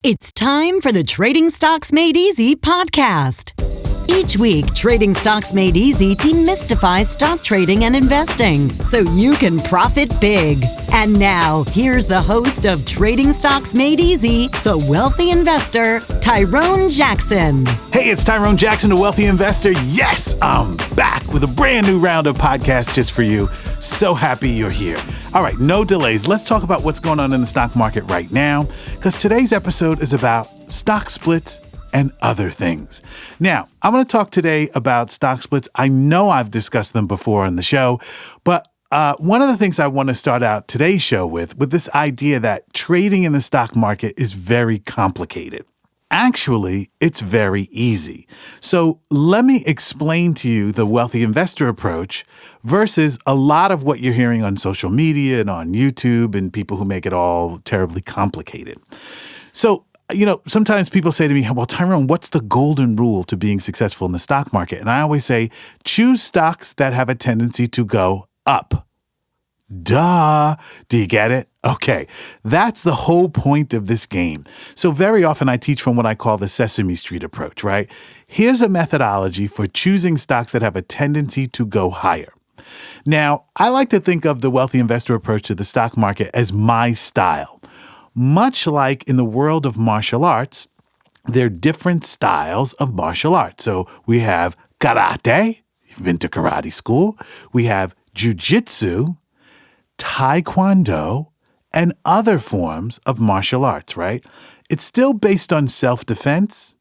It's time for the Trading Stocks Made Easy podcast. Each week, Trading Stocks Made Easy demystifies stock trading and investing so you can profit big. And now, here's the host of Trading Stocks Made Easy, the wealthy investor, Tyrone Jackson. Hey, it's Tyrone Jackson, the wealthy investor. Yes, I'm back with a brand new round of podcasts just for you. So happy you're here. All right, no delays. Let's talk about what's going on in the stock market right now, because today's episode is about stock splits and other things. Now, I'm going to talk today about stock splits. I know I've discussed them before on the show, but one of the things I want to start out today's show with this idea that trading in the stock market is very complicated. Actually, it's very easy. So let me explain to you the wealthy investor approach versus a lot of what you're hearing on social media and on YouTube and people who make it all terribly complicated. So, sometimes people say to me, well, Tyrone, what's the golden rule to being successful in the stock market? And I always say, choose stocks that have a tendency to go up. Duh. Do you get it? Okay. That's the whole point of this game. So very often I teach from what I call the Sesame Street approach, right? Here's a methodology for choosing stocks that have a tendency to go higher. Now, I like to think of the wealthy investor approach to the stock market as my style. Much like in the world of martial arts, there are different styles of martial arts. So we have karate. You've been to karate school. We have jujitsu, taekwondo, and other forms of martial arts, right? It's still based on self-defense,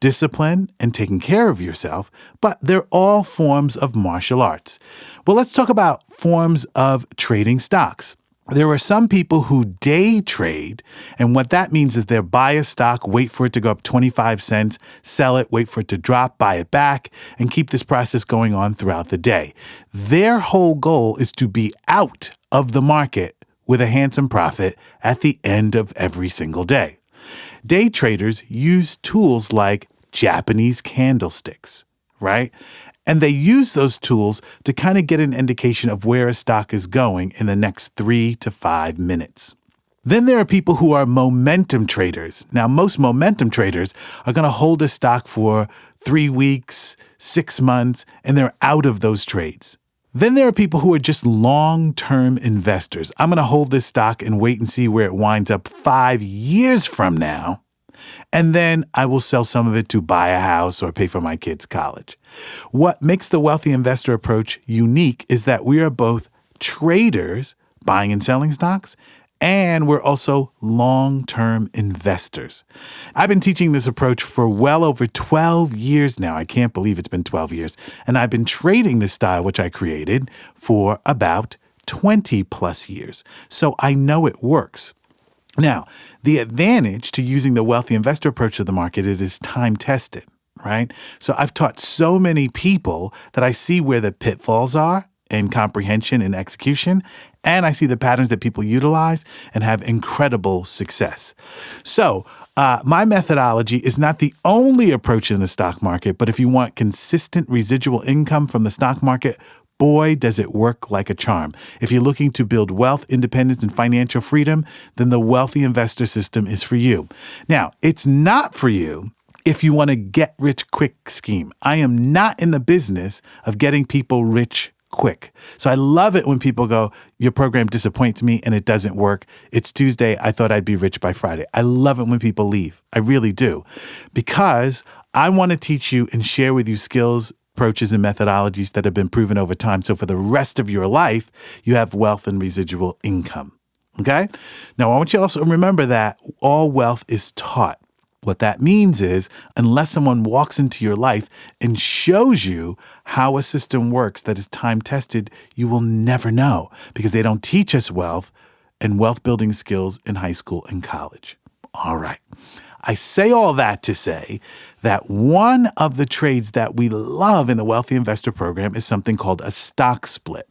discipline, and taking care of yourself, but they're all forms of martial arts. Well, let's talk about forms of trading stocks. There are some people who day trade, and what that means is they'll buy a stock, wait for it to go up 25 cents, sell it, wait for it to drop, buy it back, and keep this process going on throughout the day. Their whole goal is to be out of the market with a handsome profit at the end of every single day. Day traders use tools like Japanese candlesticks, right? And they use those tools to kind of get an indication of where a stock is going in the next 3 to 5 minutes. Then there are people who are momentum traders. Now, most momentum traders are going to hold a stock for 3 weeks, 6 months, and they're out of those trades. Then there are people who are just long-term investors. I'm going to hold this stock and wait and see where it winds up 5 years from now. And then I will sell some of it to buy a house or pay for my kids' college. What makes the wealthy investor approach unique is that we are both traders, buying and selling stocks, and we're also long-term investors. I've been teaching this approach for well over 12 years now. I can't believe it's been 12 years. And I've been trading this style, which I created, for about 20 plus years. So I know it works. Now, the advantage to using the wealthy investor approach to the market is it's time-tested, right? So I've taught so many people that I see where the pitfalls are in comprehension and execution, and I see the patterns that people utilize and have incredible success. So my methodology is not the only approach in the stock market, but if you want consistent residual income from the stock market, boy, does it work like a charm. If you're looking to build wealth, independence, and financial freedom, then the wealthy investor system is for you. Now, it's not for you if you want a get-rich-quick scheme. I am not in the business of getting people rich quick. So I love it when people go, your program disappoints me and it doesn't work. It's Tuesday. I thought I'd be rich by Friday. I love it when people leave. I really do. Because I want to teach you and share with you skills, approaches, and methodologies that have been proven over time. So for the rest of your life, you have wealth and residual income. Okay? Now, I want you to also remember that all wealth is taught. What that means is, unless someone walks into your life and shows you how a system works that is time-tested, you will never know because they don't teach us wealth and wealth-building skills in high school and college. All right. I say all that to say that one of the trades that we love in the Wealthy Investor Program is something called a stock split.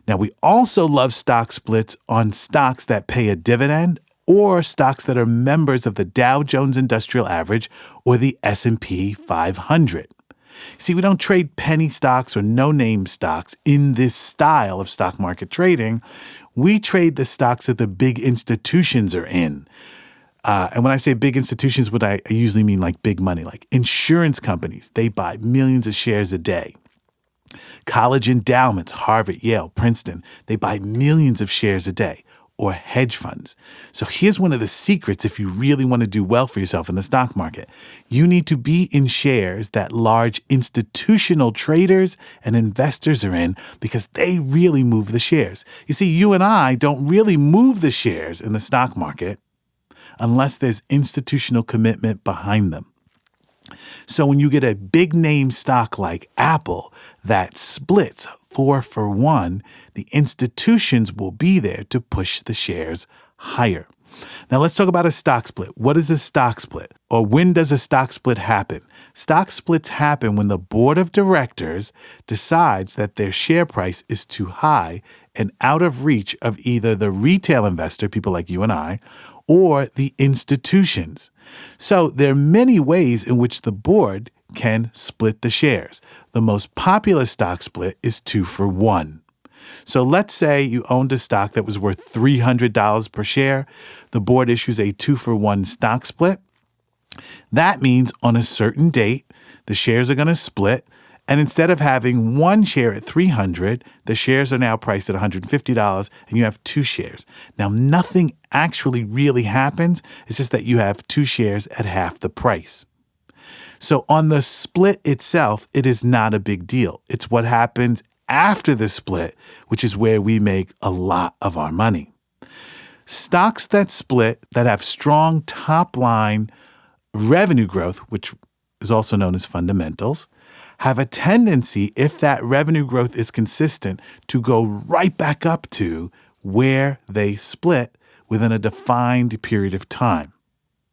Now, we also love stock splits on stocks that pay a dividend or stocks that are members of the Dow Jones Industrial Average or the S&P 500. See, we don't trade penny stocks or no-name stocks in this style of stock market trading. We trade the stocks that the big institutions are in. And when I say big institutions, what I usually mean like big money, like insurance companies. They buy millions of shares a day. College endowments, Harvard, Yale, Princeton, they buy millions of shares a day, or hedge funds. So here's one of the secrets if you really want to do well for yourself in the stock market. You need to be in shares that large institutional traders and investors are in because they really move the shares. You see, you and I don't really move the shares in the stock market unless there's institutional commitment behind them. So when you get a big name stock like Apple that splits 4-for-1, the institutions will be there to push the shares higher. Now let's talk about a stock split. What is a stock split? Or when does a stock split happen? Stock splits happen when the board of directors decides that their share price is too high and out of reach of either the retail investor, people like you and I, or the institutions. So there are many ways in which the board can split the shares. The most popular stock split is 2-for-1. So let's say you owned a stock that was worth $300 per share. The board issues a 2-for-1 stock split. That means on a certain date, the shares are going to split. And instead of having one share at $300, the shares are now priced at $150 and you have two shares. Now, nothing actually really happens. It's just that you have two shares at half the price. So on the split itself, it is not a big deal. It's what happens after the split, which is where we make a lot of our money. Stocks that split, that have strong top-line revenue growth, which is also known as fundamentals, have a tendency, if that revenue growth is consistent, to go right back up to where they split within a defined period of time.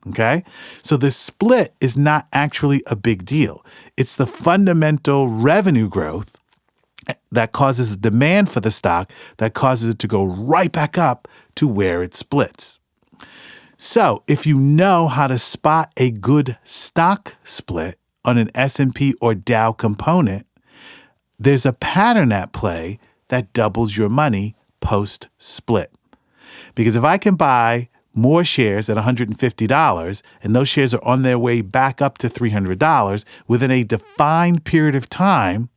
Okay? So the split is not actually a big deal. It's the fundamental revenue growth that causes the demand for the stock that causes it to go right back up to where it splits. So if you know how to spot a good stock split on an S&P or Dow component, there's a pattern at play that doubles your money post-split. Because if I can buy more shares at $150 and those shares are on their way back up to $300 within a defined period of time,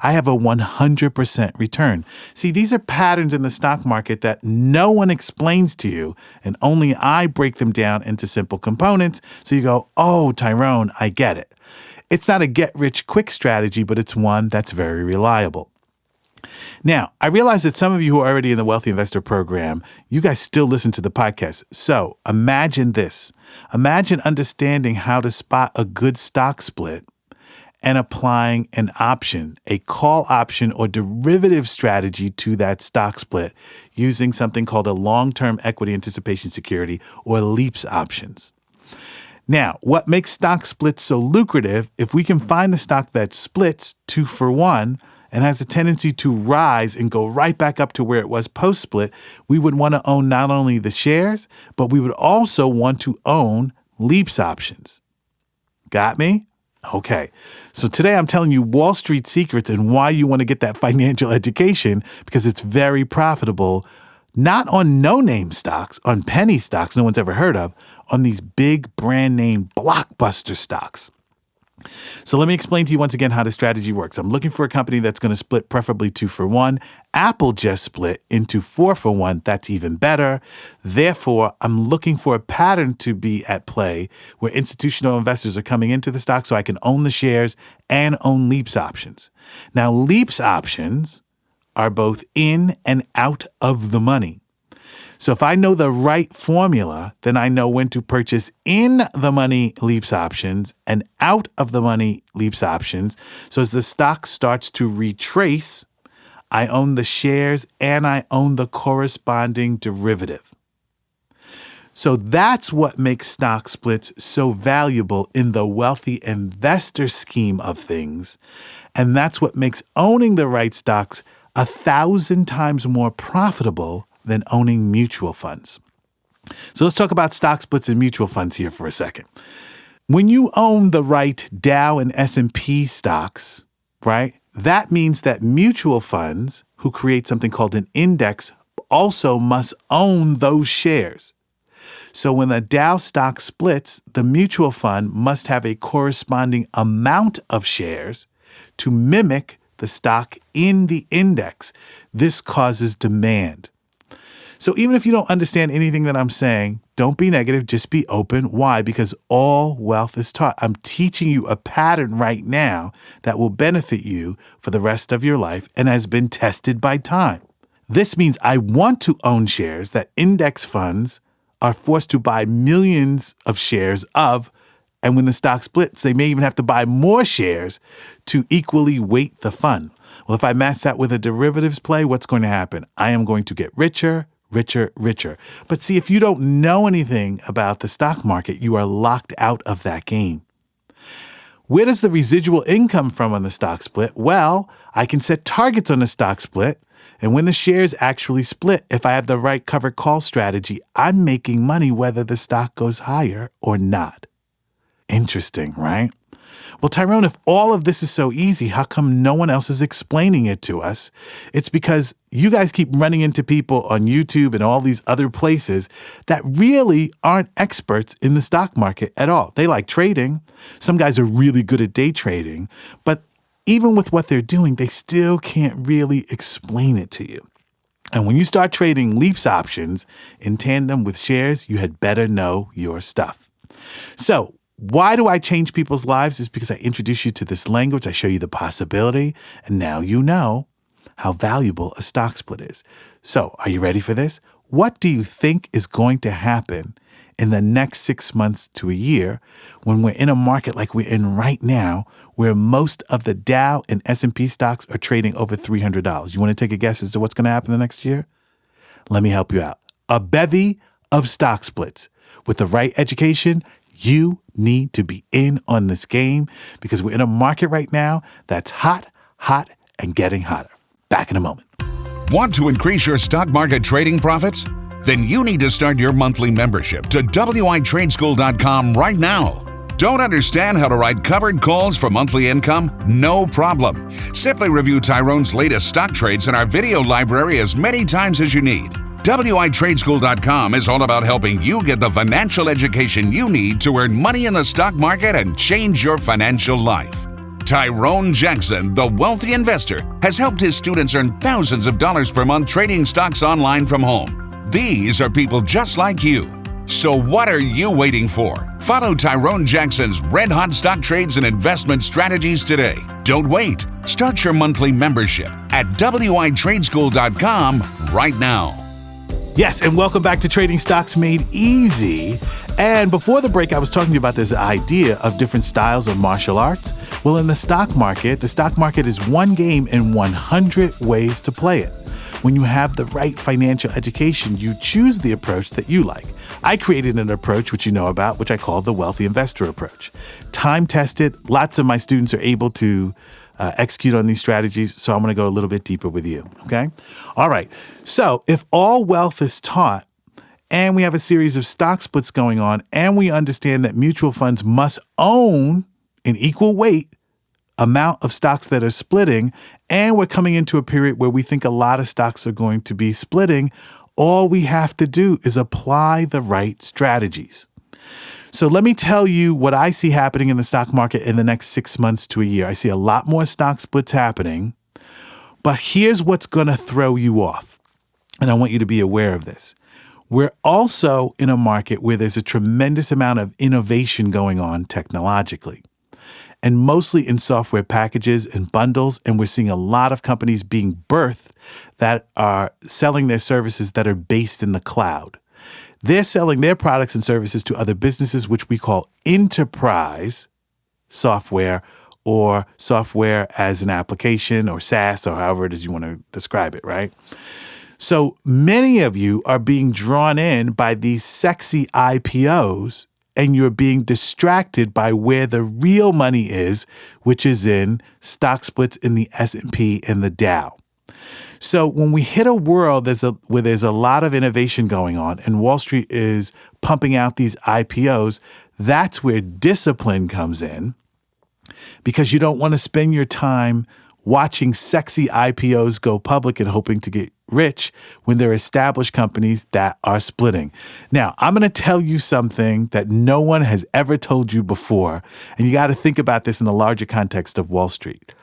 I have a 100% return. See, these are patterns in the stock market that no one explains to you, and only I break them down into simple components. So you go, oh, Tyrone, I get it. It's not a get-rich-quick strategy, but it's one that's very reliable. Now, I realize that some of you who are already in the Wealthy Investor Program, you guys still listen to the podcast. So imagine this. Imagine understanding how to spot a good stock split and applying an option, a call option or derivative strategy to that stock split using something called a long-term equity anticipation security or LEAPS options. Now, what makes stock splits so lucrative, if we can find the stock that splits 2-for-1 and has a tendency to rise and go right back up to where it was post-split, we would want to own not only the shares, but we would also want to own LEAPS options. Got me? Okay, so today I'm telling you Wall Street secrets and why you want to get that financial education because it's very profitable, not on no-name stocks, on penny stocks no one's ever heard of, on these big brand name blockbuster stocks. So let me explain to you once again how the strategy works. I'm looking for a company that's going to split preferably 2-for-1. Apple just split into 4-for-1. That's even better. Therefore, I'm looking for a pattern to be at play where institutional investors are coming into the stock so I can own the shares and own LEAPS options. Now, LEAPS options are both in and out of the money. So if I know the right formula, then I know when to purchase in the money LEAPS options and out of the money LEAPS options. So as the stock starts to retrace, I own the shares and I own the corresponding derivative. So that's what makes stock splits so valuable in the wealthy investor scheme of things. And that's what makes owning the right stocks 1,000 times more profitable than owning mutual funds. So let's talk about stock splits and mutual funds here for a second. When you own the right Dow and S&P stocks, right, that means that mutual funds who create something called an index also must own those shares. So when the Dow stock splits, the mutual fund must have a corresponding amount of shares to mimic the stock in the index. This causes demand. So even if you don't understand anything that I'm saying, don't be negative, just be open. Why? Because all wealth is taught. I'm teaching you a pattern right now that will benefit you for the rest of your life and has been tested by time. This means I want to own shares that index funds are forced to buy millions of shares of, and when the stock splits, they may even have to buy more shares to equally weight the fund. Well, if I match that with a derivatives play, what's going to happen? I am going to get richer. But see, if you don't know anything about the stock market, you are locked out of that game. Where does the residual income from on the stock split? Well, I can set targets on the stock split. And when the shares actually split, if I have the right covered call strategy, I'm making money whether the stock goes higher or not. Interesting, right? Well, Tyrone, if all of this is so easy, how come no one else is explaining it to us? It's because you guys keep running into people on YouTube and all these other places that really aren't experts in the stock market at all. They like trading. Some guys are really good at day trading, but even with what they're doing, they still can't really explain it to you. And when you start trading leaps options in tandem with shares, you had better know your stuff. So, why do I change people's lives? Is because I introduce you to this language, I show you the possibility, and now you know how valuable a stock split is. So, are you ready for this? What do you think is going to happen in the next 6 months to a year when we're in a market like we're in right now, where most of the Dow and S&P stocks are trading over $300? You want to take a guess as to what's going to happen the next year? Let me help you out. A bevy of stock splits. With the right education, you need to be in on this game because we're in a market right now that's hot, and getting hotter. Back in a moment. Want to increase your stock market trading profits? Then you need to start your monthly membership to WITradeschool.com right now. Don't understand how to write covered calls for monthly income? No problem. Simply review Tyrone's latest stock trades in our video library as many times as you need. WITradeschool.com is all about helping you get the financial education you need to earn money in the stock market and change your financial life. Tyrone Jackson, the wealthy investor, has helped his students earn thousands of dollars per month trading stocks online from home. These are people just like you. So what are you waiting for? Follow Tyrone Jackson's red-hot stock trades and investment strategies today. Don't wait. Start your monthly membership at WITradeschool.com right now. Yes, and welcome back to Trading Stocks Made Easy. And before the break, I was talking to you about this idea of different styles of martial arts. Well, in the stock market is one game and 100 ways to play it. When you have the right financial education, you choose the approach that you like. I created an approach, which you know about, which I call the wealthy investor approach. Time tested, lots of my students are able to execute on these strategies, so I'm going to go a little bit deeper with you, okay? All right, so if all wealth is taught, and we have a series of stock splits going on, and we understand that mutual funds must own an equal weight amount of stocks that are splitting, and we're coming into a period where we think a lot of stocks are going to be splitting, all we have to do is apply the right strategies. So let me tell you what I see happening in the stock market in the next 6 months to a year. I see a lot more stock splits happening, but here's what's going to throw you off. And I want you to be aware of this. We're also in a market where there's a tremendous amount of innovation going on technologically, and mostly in software packages and bundles. And we're seeing a lot of companies being birthed that are selling their services that are based in the cloud. They're selling their products and services to other businesses, which we call enterprise software or software as an application or SaaS or however it is you want to describe it, right? So many of you are being drawn in by these sexy IPOs and you're being distracted by where the real money is, which is in stock splits in the S&P and the Dow. So when we hit a world where there's a lot of innovation going on and Wall Street is pumping out these IPOs, that's where discipline comes in, because you don't want to spend your time watching sexy IPOs go public and hoping to get rich when there are established companies that are splitting. Now, I'm going to tell you something that no one has ever told you before, and you got to think about this in the larger context of Wall Street.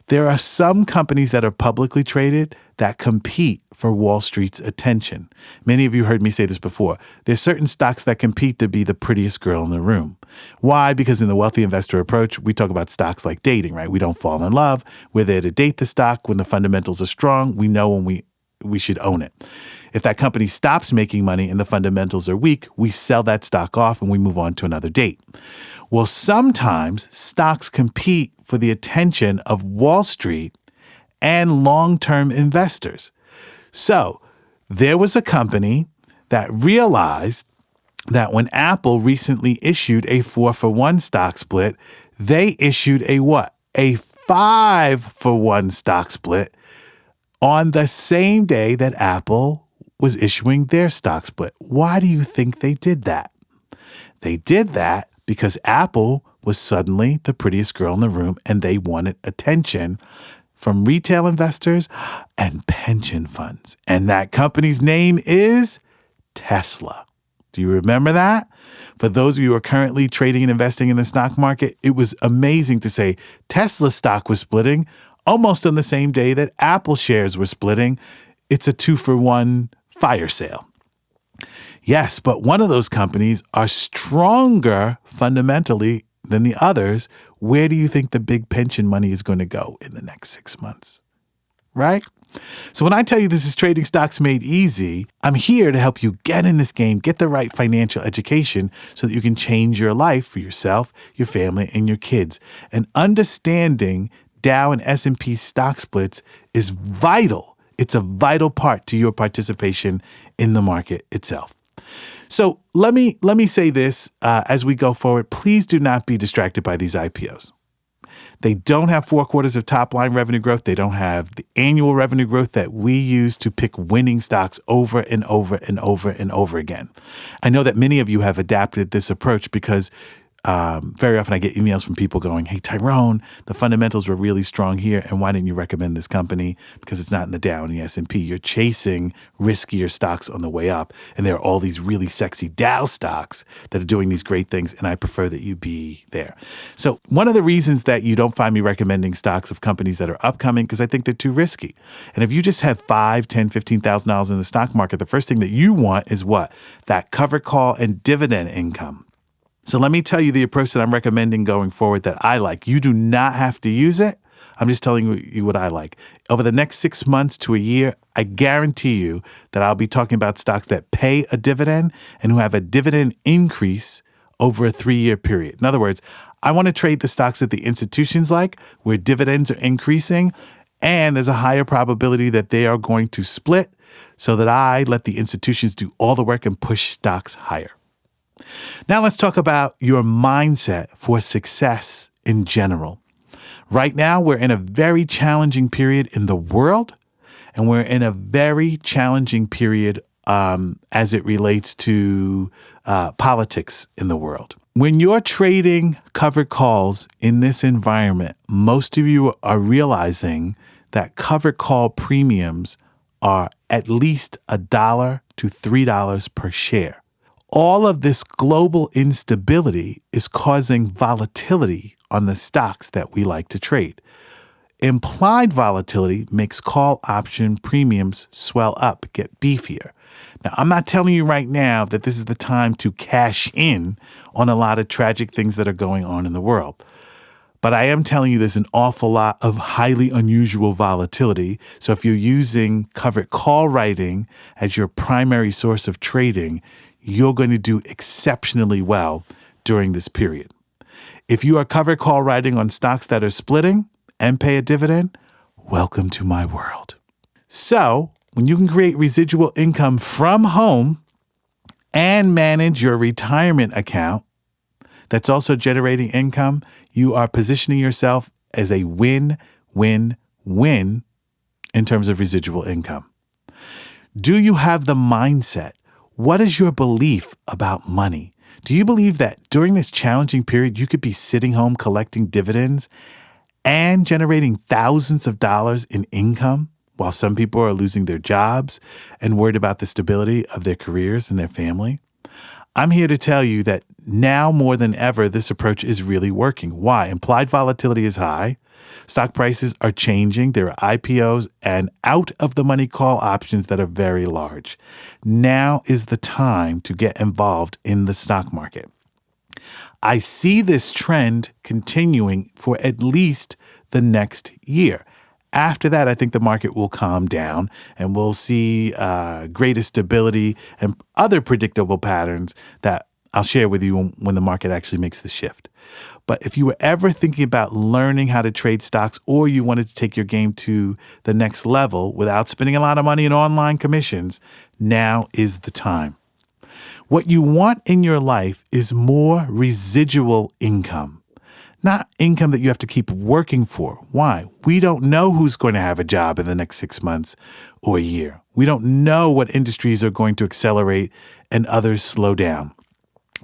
There are some companies that are publicly traded that compete for Wall Street's attention. Many of you heard me say this before. There's certain stocks that compete to be the prettiest girl in the room. Why? Because in the wealthy investor approach, we talk about stocks like dating, right? We don't fall in love. We're there to date the stock. When the fundamentals are strong, we know when we should own it. If that company stops making money and the fundamentals are weak, we sell that stock off and we move on to another date. Well, sometimes stocks compete for the attention of Wall Street and long-term investors. So there was a company that realized that when Apple recently issued a 4-for-1 stock split, they issued a what? A 5-for-1 stock split on the same day that Apple was issuing their stock split. Why do you think they did that? They did that because Apple was suddenly the prettiest girl in the room and they wanted attention from retail investors and pension funds. And that company's name is Tesla. Do you remember that? For those of you who are currently trading and investing in the stock market, it was amazing to say Tesla stock was splitting almost on the same day that Apple shares were splitting. It's a 2-for-1 fire sale. Yes, but one of those companies are stronger fundamentally than the others. Where do you think the big pension money is going to go in the next 6 months? Right? So when I tell you this is Trading Stocks Made Easy, I'm here to help you get in this game, get the right financial education so that you can change your life for yourself, your family, and your kids. And understanding Dow and S&P stock splits is vital. It's a vital part to your participation in the market itself. So let me say this as we go forward. Please do not be distracted by these IPOs. They don't have 4 quarters of top-line revenue growth. They don't have the annual revenue growth that we use to pick winning stocks over and over and over and over again. I know that many of you have adapted this approach because very often I get emails from people going, hey, Tyrone, the fundamentals were really strong here, and why didn't you recommend this company? Because it's not in the Dow and the S&P. You're chasing riskier stocks on the way up, and there are all these really sexy Dow stocks that are doing these great things, and I prefer that you be there. So one of the reasons that you don't find me recommending stocks of companies that are upcoming, because I think they're too risky. And if you just have $5,000, $10,000, $15,000 in the stock market, the first thing that you want is what? That covered call and dividend income. So let me tell you the approach that I'm recommending going forward that I like. You do not have to use it. I'm just telling you what I like. Over the next 6 months to a year, I guarantee you that I'll be talking about stocks that pay a dividend and who have a dividend increase over a 3-year period. In other words, I want to trade the stocks that the institutions like, where dividends are increasing, and there's a higher probability that they are going to split so that I let the institutions do all the work and push stocks higher. Now let's talk about your mindset for success in general. Right now, we're in a very challenging period in the world, and we're in a very challenging period as it relates to politics in the world. When you're trading covered calls in this environment, most of you are realizing that covered call premiums are at least $1 to $3 per share. All of this global instability is causing volatility on the stocks that we like to trade. Implied volatility makes call option premiums swell up, get beefier. Now, I'm not telling you right now that this is the time to cash in on a lot of tragic things that are going on in the world. But I am telling you there's an awful lot of highly unusual volatility. So if you're using covered call writing as your primary source of trading, you're going to do exceptionally well during this period. If you are covered call writing on stocks that are splitting and pay a dividend, welcome to my world. So when you can create residual income from home and manage your retirement account that's also generating income, you are positioning yourself as a win-win-win in terms of residual income. Do you have the mindset? What is your belief about money? Do you believe that during this challenging period, you could be sitting home collecting dividends and generating thousands of dollars in income while some people are losing their jobs and worried about the stability of their careers and their family? I'm here to tell you that now more than ever, this approach is really working. Why? Implied volatility is high. Stock prices are changing. There are IPOs and out-of-the-money call options that are very large. Now is the time to get involved in the stock market. I see this trend continuing for at least the next year. After that, I think the market will calm down and we'll see greater stability and other predictable patterns that I'll share with you when the market actually makes the shift. But if you were ever thinking about learning how to trade stocks, or you wanted to take your game to the next level without spending a lot of money in online commissions, now is the time. What you want in your life is more residual income, not income that you have to keep working for. Why? We don't know who's going to have a job in the next 6 months or a year. We don't know what industries are going to accelerate and others slow down.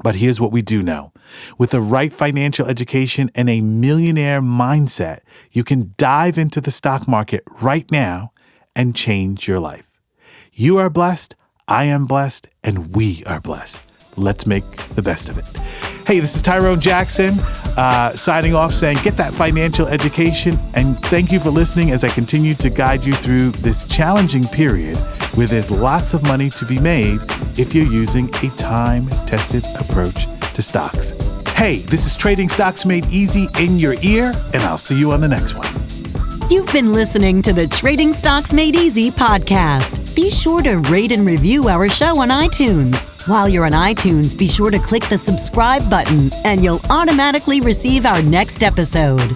But here's what we do know. With the right financial education and a millionaire mindset, you can dive into the stock market right now and change your life. You are blessed, I am blessed, and we are blessed. Let's make the best of it. Hey, this is Tyrone Jackson signing off saying get that financial education, and thank you for listening as I continue to guide you through this challenging period where there's lots of money to be made if you're using a time-tested approach to stocks. Hey, this is Trading Stocks Made Easy in your ear, and I'll see you on the next one. You've been listening to the Trading Stocks Made Easy podcast. Be sure to rate and review our show on iTunes. While you're on iTunes, be sure to click the subscribe button and you'll automatically receive our next episode.